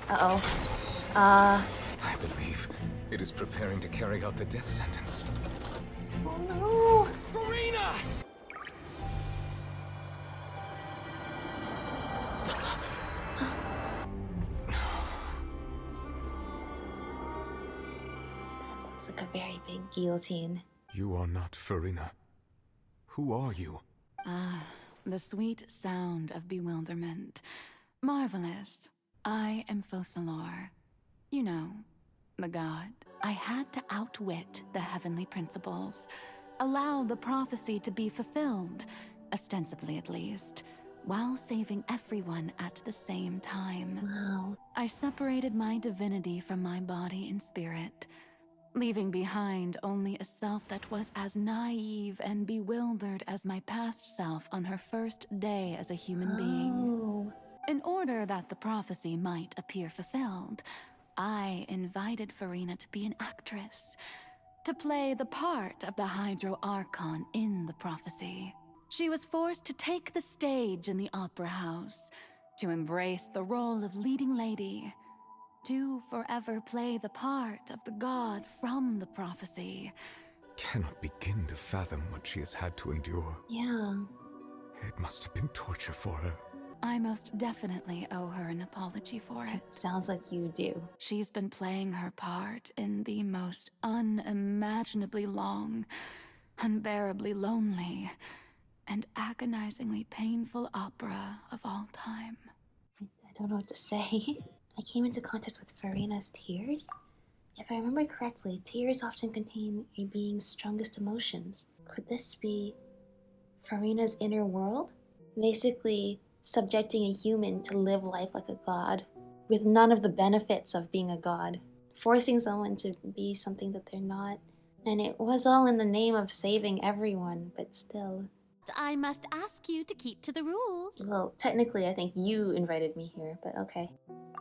Uh-oh. I believe it is preparing to carry out the death sentence. Oh no! Furina! It's like a very big guillotine. You are not Furina. Who are you? Ah, the sweet sound of bewilderment. Marvelous. I am Focalor. You know, the god. I had to outwit the heavenly principles, allow the prophecy to be fulfilled, ostensibly at least, while saving everyone at the same time. Wow. I separated my divinity from my body and spirit, leaving behind only a self that was as naive and bewildered as my past self on her first day as a human being. In order that the prophecy might appear fulfilled, I invited Furina to be an actress, to play the part of the Hydro-Archon in the prophecy. She was forced to take the stage in the opera house, to embrace the role of leading lady, to forever play the part of the god from the prophecy. Cannot begin to fathom what she has had to endure. Yeah. It must have been torture for her. I most definitely owe her an apology for it. Sounds like you do. She's been playing her part in the most unimaginably long, unbearably lonely, and agonizingly painful opera of all time. I don't know what to say. I came into contact with Furina's tears. If I remember correctly, tears often contain a being's strongest emotions. Could this be Furina's inner world? Basically, subjecting a human to live life like a god, with none of the benefits of being a god. Forcing someone to be something that they're not. And it was all in the name of saving everyone, but still. I must ask you to keep to the rules. Well, technically, I think you invited me here, but okay.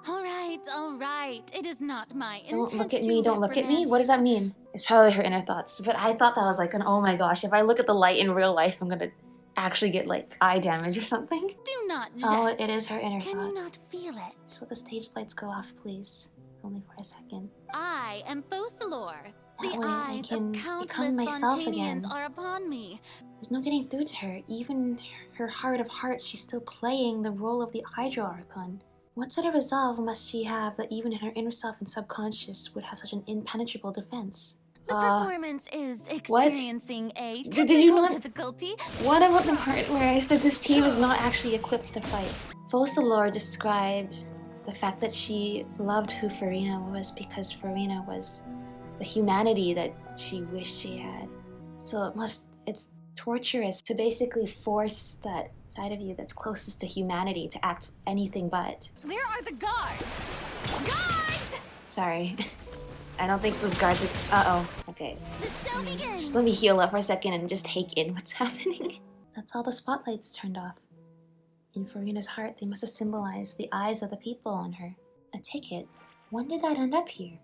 All right. It is not my intent. Don't look at me, to don't look at me. reprimand What does that mean? It's probably her inner thoughts. But I thought that was like an oh my gosh, if I look at the light in real life, I'm gonna actually get like eye damage or something. Do not jest. Oh, it is her inner Can thoughts. you not feel it? So the stage lights go off, please. Only for a second. I am Focalor. That The way I eyes can of become countless myself Fontanians again. are upon me. There's no getting through to her. Even her heart of hearts, she's still playing the role of the Hydro-Archon. What sort of resolve must she have that even in her inner self and subconscious would have such an impenetrable defense? The performance is what? experiencing a Did technical you not- difficulty. What about the part where I said this team is not actually equipped to fight? Focalor described the fact that she loved who Furina was because Furina was the humanity that she wished she had. So it's torturous to basically force that side of you that's closest to humanity to act anything but. Where are the guards? Guards! Sorry. I don't think those guards are... Uh-oh. Okay. The show begins. Just let me heal up for a second and just take in what's happening. That's all the spotlights turned off. In Furina's heart, they must have symbolized the eyes of the people on her. A ticket. When did that end up here?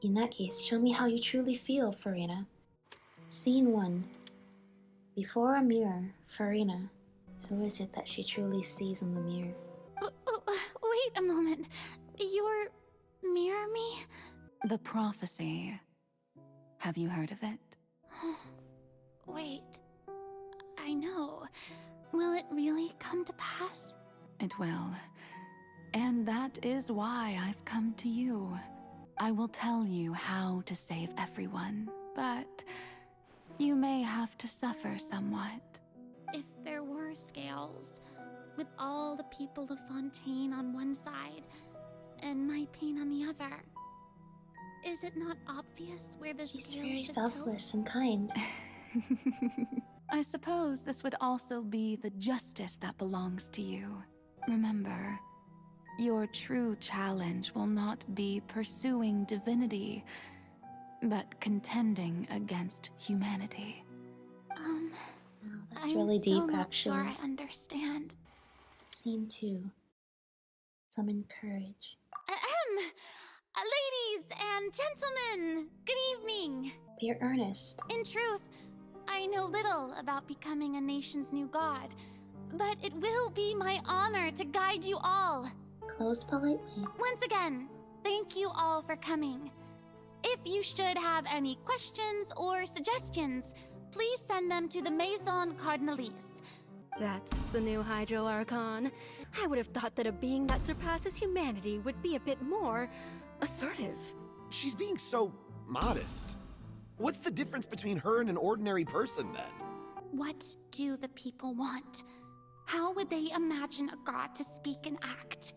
In that case, show me how you truly feel, Furina. Scene 1. Before a mirror, Furina. Who is it that she truly sees in the mirror? Wait a moment. You're... mirror me? The prophecy. Have you heard of it? Wait. I know. Will it really come to pass? It will. And that is why I've come to you. I will tell you how to save everyone, but you may have to suffer somewhat. If there were scales, with all the people of Fontaine on one side, and my pain on the other, is it not obvious where the She's scales very should selfless and kind. I suppose this would also be the justice that belongs to you. Remember, your true challenge will not be pursuing divinity, but contending against humanity. Oh, that's I'm really still deep, not actually. sure I understand. Scene 2. Summon courage. Ladies and gentlemen, good evening. Be earnest. In truth, I know little about becoming a nation's new god, but it will be my honor to guide you all. Close politely. Once again, thank you all for coming. If you should have any questions or suggestions, please send them to the Maison Cardinalise. That's the new Hydro Archon. I would have thought that a being that surpasses humanity would be a bit more assertive. She's being so modest. What's the difference between her and an ordinary person, then? What do the people want? How would they imagine a god to speak and act?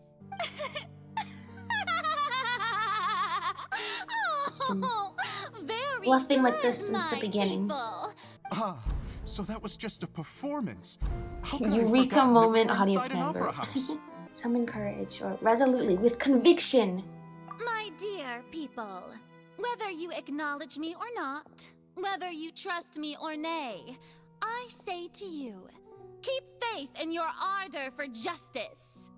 Oh, very bluffing like good, this since the my beginning. people. Ah, so that was just a performance. How could I have Eureka forgotten that moment, we were audience inside an member. opera house? Summon courage, or resolutely, with conviction. My dear people, whether you acknowledge me or not, whether you trust me or nay, I say to you, keep faith in your ardor for justice.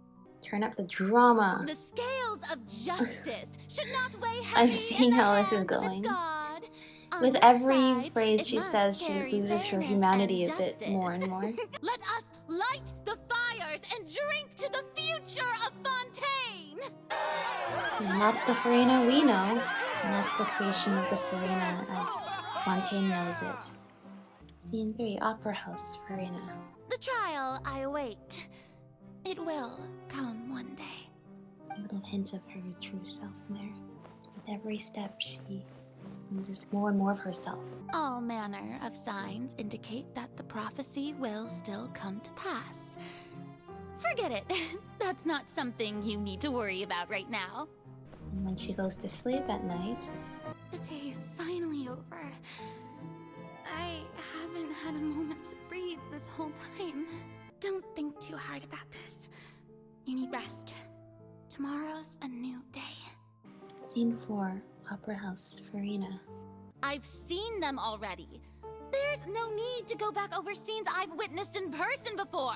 Turn up the drama. The scales of justice should not weigh heavy I'm seeing in the how this is hands of its going. God. On With one every side, phrase it she must says, she carry loses her fairness humanity and a bit more and more. Let us light the fires and drink to the future of Fontaine! And that's the Furina we know. And that's the creation of the Furina as Fontaine knows it. Scene 3, Opera House, Furina. The trial I await. It will come one day. A little hint of her true self in there. With every step, she loses more and more of herself. All manner of signs indicate that the prophecy will still come to pass. Forget it. That's not something you need to worry about right now. And when she goes to sleep at night, The day is finally over. I haven't had a moment to breathe this whole time. Don't think too hard about this. You need rest. Tomorrow's a new day. Scene 4, Opera House, Furina. I've seen them already. There's no need to go back over scenes I've witnessed in person before.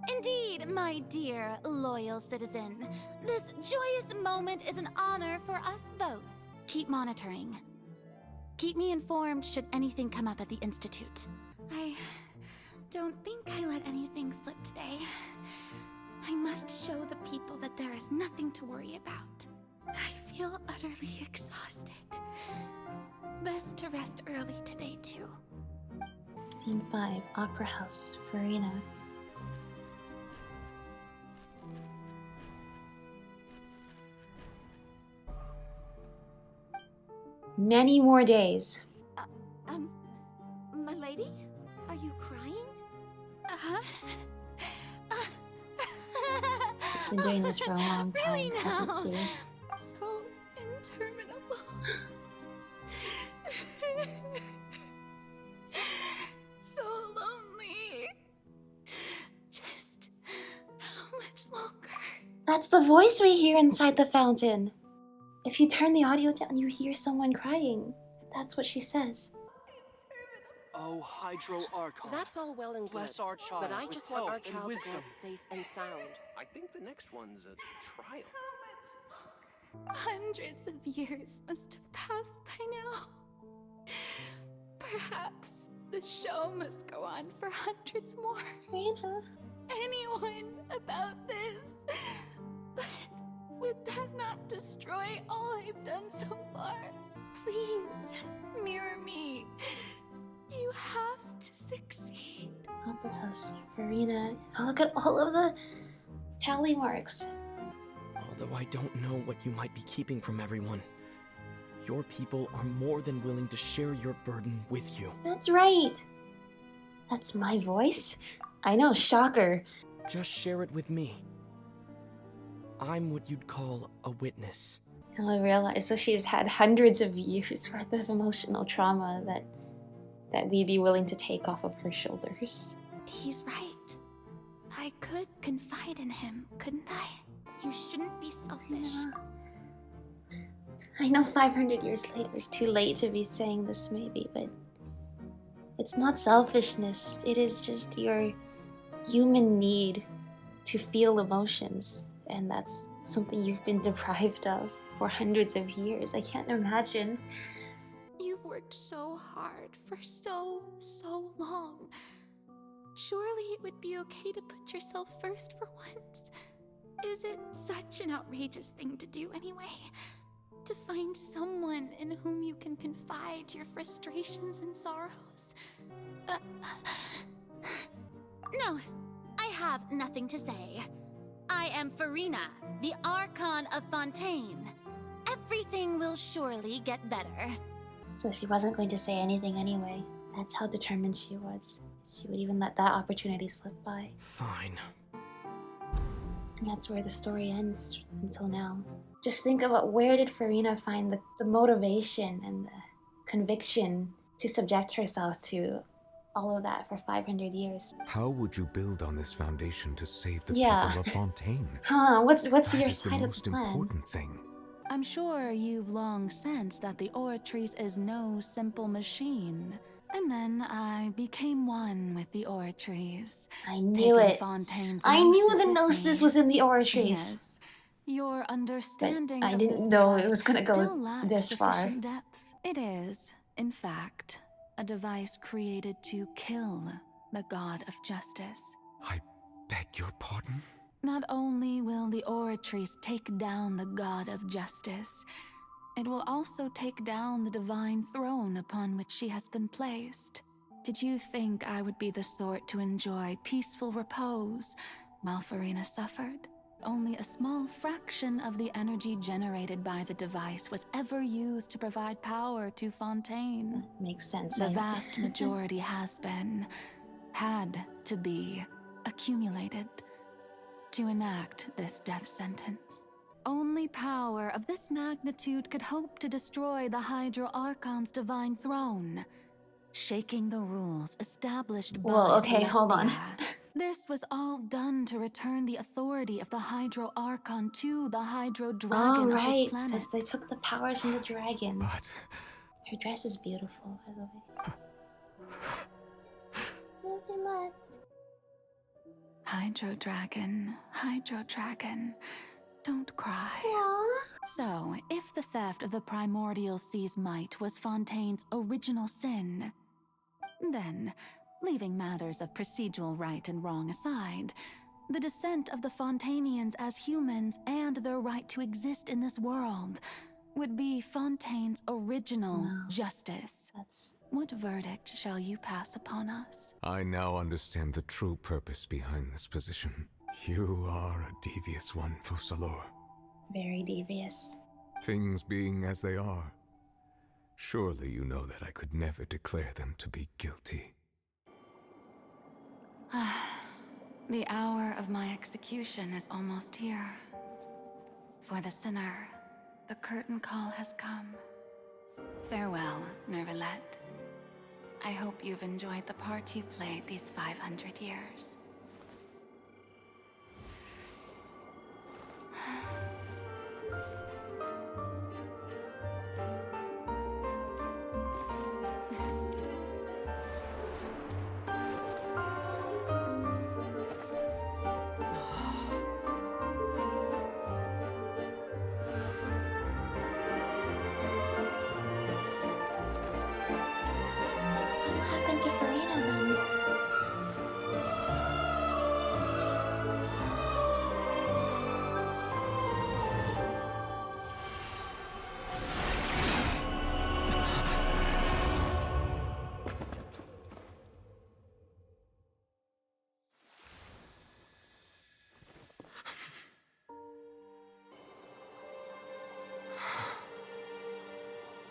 Indeed, my dear, loyal citizen, this joyous moment is an honor for us both. Keep monitoring. Keep me informed should anything come up at the Institute. I don't think I let anything slip today. I must show the people that there is nothing to worry about. I feel utterly exhausted. Best to rest early today, too. Scene 5, Opera House, Furina. Many more days. My lady? Are you crying? Uh-huh. She's been doing this for a long time, Really now? hasn't she? So interminable. So lonely. Just how much longer? That's the voice we hear inside the fountain. If you turn the audio down, you hear someone crying. That's what she says. Oh, Hydro Archon. That's all well and good, Bless our child but I with just want our health and child to wisdom. grow up safe and sound. I think the next one's a trial. Hundreds of years must have passed by now. Perhaps the show must go on for hundreds more. Furina. Anyone about this? But would that not destroy all I've done so far? Please, mirror me. You have to succeed. Opera House, Furina. Oh, look at all of the tally marks. Although I don't know what you might be keeping from everyone, your people are more than willing to share your burden with you. That's right. That's my voice? I know, shocker. Just share it with me. I'm what you'd call a witness. And I realize, so she's had hundreds of years worth of emotional trauma that we'd be willing to take off of her shoulders. He's right. I could confide in him, couldn't I? You shouldn't be selfish. I know 500 years later is too late to be saying this maybe, but it's not selfishness. It is just your human need to feel emotions, and that's something you've been deprived of for hundreds of years. I can't imagine. You've worked so hard for so long. Surely it would be okay to put yourself first for once. Is it such an outrageous thing to do anyway? To find someone in whom you can confide your frustrations and sorrows? No, I have nothing to say. I am Furina, the Archon of Fontaine. Everything will surely get better. So she wasn't going to say anything anyway. That's how determined she was. She would even let that opportunity slip by. Fine. And that's where the story ends until now. Just think about, where did Furina find the motivation and the conviction to subject herself to all of that for 500 years? How would you build on this foundation to save the Yeah. people of Fontaine? What's That your is the side of the most plan? important thing. I'm sure you've long sensed that the Oratrice is no simple machine. And then I became one with the Oratrice. I knew it. Fontaine's I knew gnosis the with gnosis me. was in the Oratrice. Yes. Your understanding But I of didn't this know it device was gonna go still lacks this far. sufficient depth. It is, in fact, a device created to kill the god of justice. I beg your pardon? Not only will the Oratrice take down the god of justice, it will also take down the divine throne upon which she has been placed. Did you think I would be the sort to enjoy peaceful repose while Furina suffered? Only a small fraction of the energy generated by the device was ever used to provide power to Fontaine. Makes sense. The vast majority had to be accumulated to enact this death sentence. Only power of this magnitude could hope to destroy the Hydro Archon's divine throne, shaking the rules established by Whoa, okay, hold on. Celestia. This was all done to return the authority of the Hydro Archon to the Hydro Dragon of this planet. because they took the powers from the dragons. But Her dress is beautiful, by the way. Hydro Dragon, don't cry. Aww. So, if the theft of the primordial sea's might was Fontaine's original sin, then, leaving matters of procedural right and wrong aside, the descent of the Fontainians as humans and their right to exist in this world would be Fontaine's original justice. What verdict shall you pass upon us? I now understand the true purpose behind this position. You are a devious one, Fussalor. Very devious. Things being as they are, surely you know that I could never declare them to be guilty. The hour of my execution is almost here. For the sinner, the curtain call has come. Farewell, Nervalette. I hope you've enjoyed the part you played these 500 years. What happened to Furina then?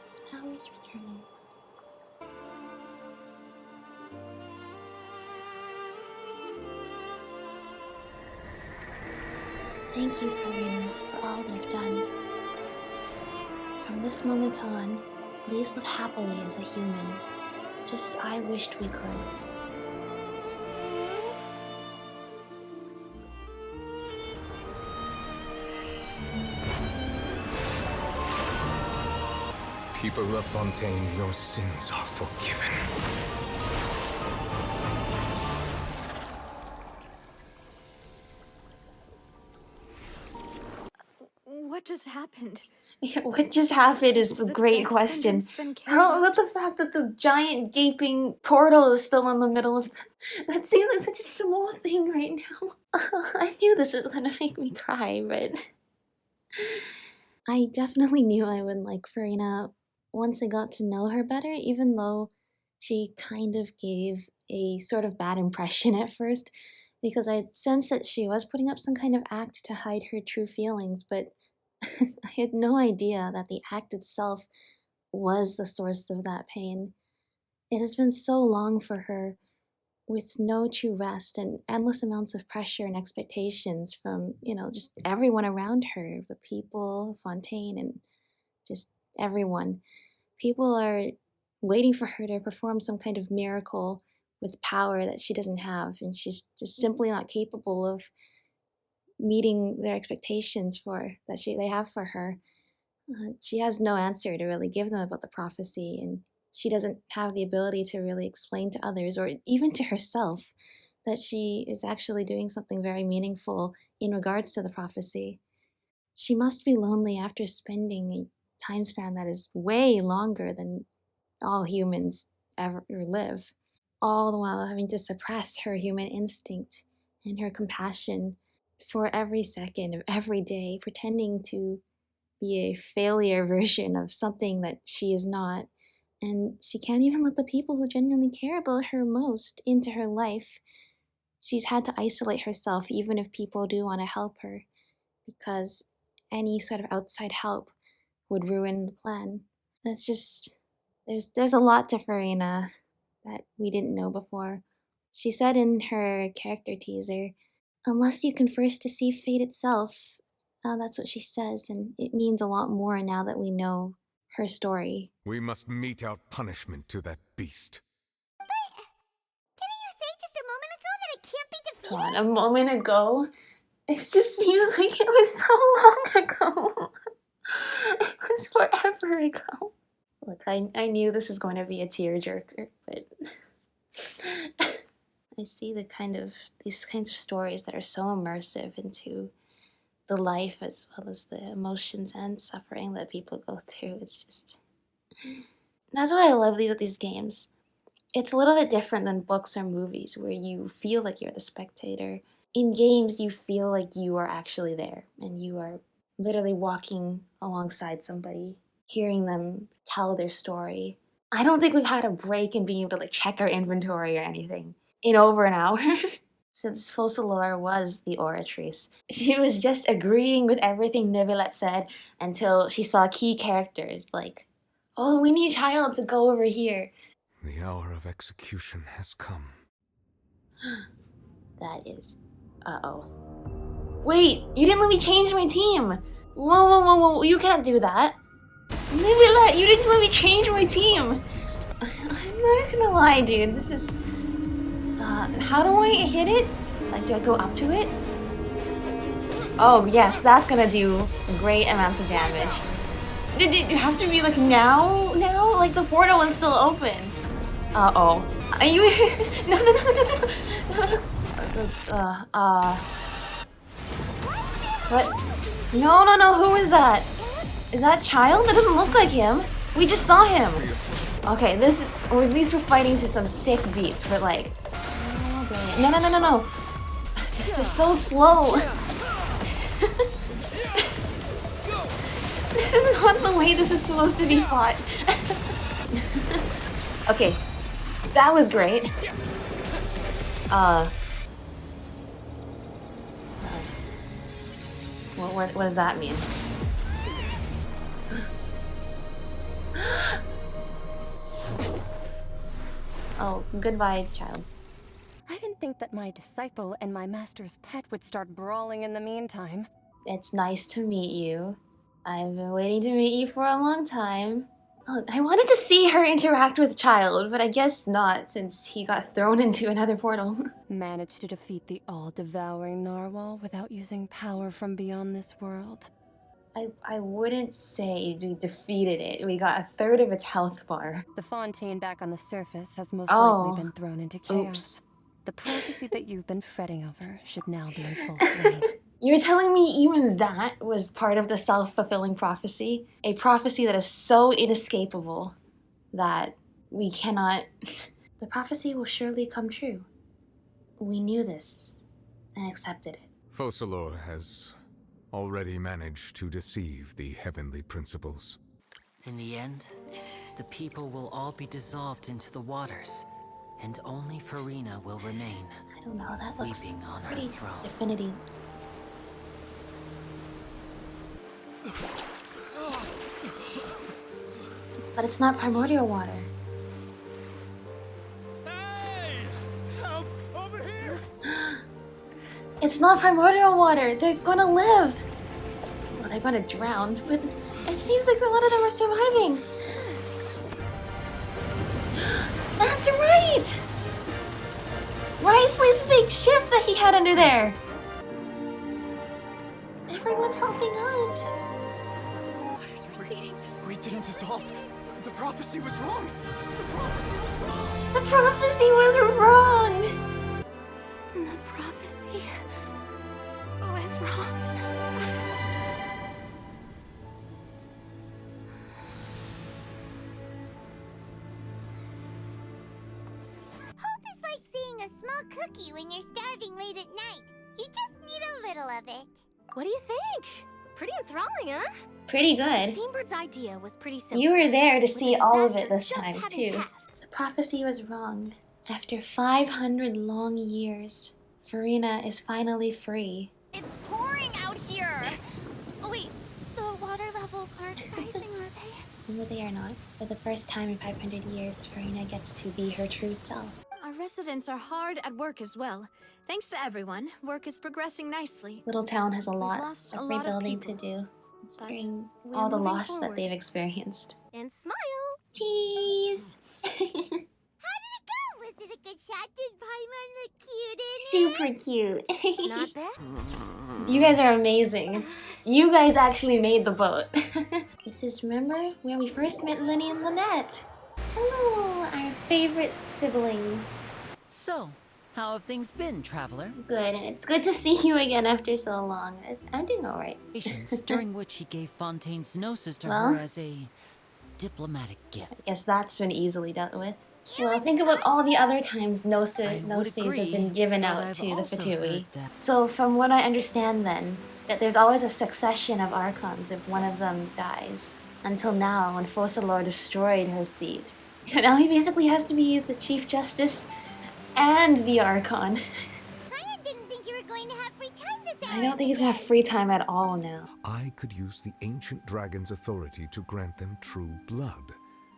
His power's returning. Thank you, Furina, for all you've done. From this moment on, please live happily as a human, just as I wished we could. People of Fontaine, your sins are forgiven. What just just happened? What just happened is the great question. Been How about the fact that the giant gaping portal is still in the middle of that seems like such a small thing right now. I knew this was gonna make me cry, but I definitely knew I would like Furina once I got to know her better, even though she kind of gave a sort of bad impression at first, because I sensed that she was putting up some kind of act to hide her true feelings, but I had no idea that the act itself was the source of that pain. It has been so long for her, with no true rest and endless amounts of pressure and expectations from, just everyone around her, the people, Fontaine, and just everyone. People are waiting for her to perform some kind of miracle with power that she doesn't have, and she's just simply not capable of meeting their expectations they have for her. She has no answer to really give them about the prophecy, and she doesn't have the ability to really explain to others or even to herself that she is actually doing something very meaningful in regards to the prophecy. She must be lonely after spending a time span that is way longer than all humans ever live, all the while having to suppress her human instinct and her compassion for every second of every day, pretending to be a failure version of something that she is not. And she can't even let the people who genuinely care about her most into her life. She's had to isolate herself even if people do want to help her, because any sort of outside help would ruin the plan. That's just, there's a lot to Furina that we didn't know before. She said in her character teaser, unless you can first deceive fate itself, that's what she says, and it means a lot more now that we know her story. We must mete out punishment to that beast. Didn't you say just a moment ago that it can't be defeated? God, a moment ago? It just seems like it was so long ago. It was forever ago. Look, I knew this was going to be a tearjerker, but I see these kinds of stories that are so immersive into the life as well as the emotions and suffering that people go through. It's just, that's what I love about these games. It's a little bit different than books or movies where you feel like you're the spectator. In games, you feel like you are actually there and you are literally walking alongside somebody, hearing them tell their story. I don't think we've had a break in being able to check our inventory or anything in over an hour. Since Focalor was the oratrice, she was just agreeing with everything Neuvillette said until she saw key characters like, oh, we need Child to go over here. The hour of execution has come. That is... Uh-oh. Wait, you didn't let me change my team! Whoa, you can't do that. Neuvillette, you didn't let me change my team! I'm not gonna lie, dude, this is... how do I hit it? Like, do I go up to it? Oh, yes, that's gonna do great amounts of damage. Did it have to be like now? Like the portal is still open. Uh-oh. Are you... No. What? No, who is that? Is that Child? That doesn't look like him. We just saw him. Okay, or at least we're fighting to some sick beats, but like... No. This is so slow. This is not the way this is supposed to be fought. Okay, that was great. What does that mean? Oh, goodbye, Child. I didn't think that my disciple and my master's pet would start brawling in the meantime. It's nice to meet you. I've been waiting to meet you for a long time. Oh, I wanted to see her interact with Child, but I guess not, since he got thrown into another portal. Managed to defeat the all-devouring narwhal without using power from beyond this world. I wouldn't say we defeated it. We got a third of its health bar. The Fontaine back on the surface has most likely been thrown into chaos. Oops. The prophecy that you've been fretting over should now be in full swing. You're telling me even that was part of the self-fulfilling prophecy? A prophecy that is so inescapable that we cannot... The prophecy will surely come true. We knew this and accepted it. Focalor has already managed to deceive the heavenly principles. In the end, the people will all be dissolved into the waters, and only Furina will remain. I don't know, that looks weeping on her pretty throne. definitive. But it's not primordial water. Hey! Help! Over here! It's not primordial water. They're gonna live. Well, they're gonna drown, but it seems like a lot of them are surviving. That's right! Risley's big ship that he had under there. Everyone's helping out. Water's receding. We didn't dissolve. The prophecy was wrong. The prophecy was wrong. The prophecy was wrong. The prophecy was wrong. Hope is like seeing a small cookie when you're starving late at night. You just need a little of it. What do you think? Pretty enthralling, huh? Pretty good. Steambird's idea was pretty simple. You were there to With see the all of it disaster this just time, having too. passed. The prophecy was wrong. After 500 long years, Furina is finally free. It's pouring out here. Oh wait, the water levels aren't rising, are they? No, they are not. For the first time in 500 years, Furina gets to be her true self. Our residents are hard at work as well. Thanks to everyone, work is progressing nicely. Little town has a We've lot lost a of lot of rebuilding to people, do, but considering we're all the moving loss that forward. they've experienced. And smile! Cheese! How did it go? Was it a good shot? Did Paimon look cute in it? Super cute. Not bad. You guys are amazing. You guys actually made the boat. This is, remember, where we first met Lenny and Lynette. Hello, our favorite siblings. So, how have things been, traveler? Good, and it's good to see you again after so long. I'm doing alright. Patience, during which he gave Fontaine's gnosis to Well? her as a diplomatic gift. I guess that's been easily dealt with. Well, think about all the other times Gnosis have been given but out I've to the also Fatui. heard that- So from what I understand then, that there's always a succession of archons if one of them dies. Until now, when Focalor destroyed her seat. Now he basically has to be the Chief Justice and the Archon. I didn't think you were going to have free time this hour. I don't think he's gonna have free time at all now. I could use the ancient dragon's authority to grant them true blood,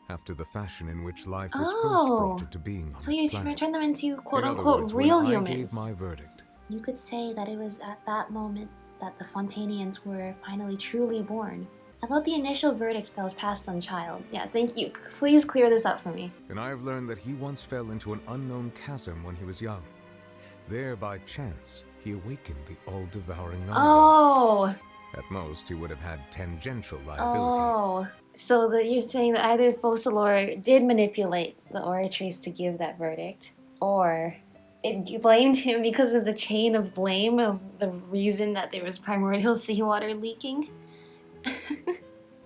after the fashion in which life was first brought into being on So this you planet. turn them into In other quote-unquote words, real when I humans. gave my verdict, You could say that it was at that moment that the Fontainians were finally truly born. About the initial verdict that was passed on Child. Yeah, thank you. Please clear this up for me. and I have learned that he once fell into an unknown chasm when he was young. There, by chance, he awakened the all-devouring knowledge. Oh! At most, he would have had tangential liability. Oh. So you're saying that either Focalor did manipulate the Oratrice to give that verdict, or it blamed him because of the chain of blame of the reason that there was primordial seawater leaking?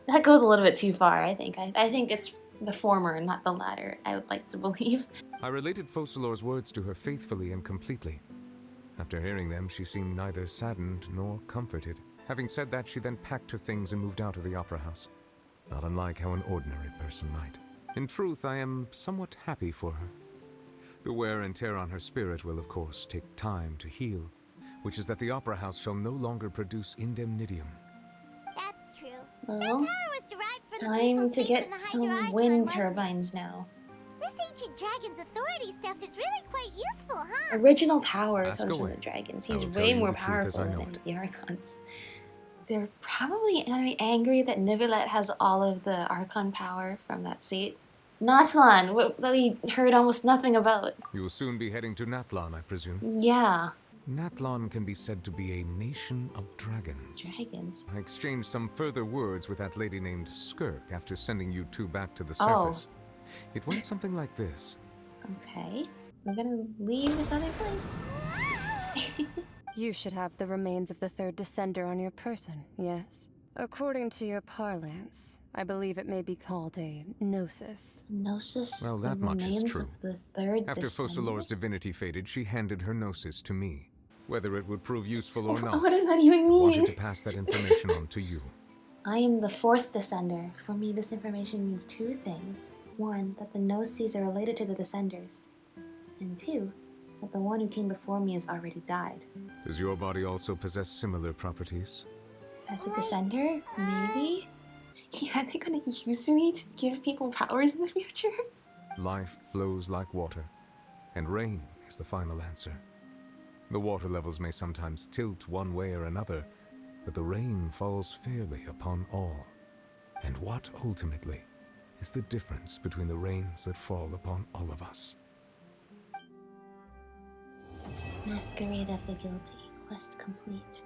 That goes a little bit too far, I think. I think it's the former, not the latter, I would like to believe. I related Focalor's words to her faithfully and completely. After hearing them, she seemed neither saddened nor comforted. Having said that, she then packed her things and moved out of the opera house. Not unlike how an ordinary person might. In truth, I am somewhat happy for her. The wear and tear on her spirit will, of course, take time to heal, which is that the opera house shall no longer produce indemnitium. That's true. Well, That power was derived from the time people's to faith get in the some Hydro wind Archon, wasn't it? turbines now. This ancient dragon's authority stuff is really quite useful, huh? Original power Ask comes away. from the dragons. I He's will tell way you more the truth as I powerful know than it. the Archons. They're probably gonna be angry that Nivelette has all of the Archon power from that seat. Natlan, that we heard almost nothing about. You will soon be heading to Natlan, I presume. Yeah, Natlan can be said to be a nation of dragons. dragons. I exchanged some further words with that lady named Skirk after sending you two back to the Oh. surface. It went something like this. Okay, we're gonna leave this other place. You should have the remains of the third descender on your person, yes? According to your parlance, I believe it may be called a gnosis. Gnosis? Well, the that much is remains true. of the third After descender? Focalor's divinity faded, she handed her gnosis to me. Whether it would prove useful or not, What does that even I mean? wanted to pass that information on to you. I am the fourth descender. For me, this information means two things. One, that the Gnosis are related to the descenders. And two, that the one who came before me has already died. Does your body also possess similar properties? As a descender? Maybe? Yeah, they're gonna use me to give people powers in the future? Life flows like water, and rain is the final answer. The water levels may sometimes tilt one way or another, but the rain falls fairly upon all. And what, ultimately, is the difference between the rains that fall upon all of us? Masquerade of the Guilty. Quest complete.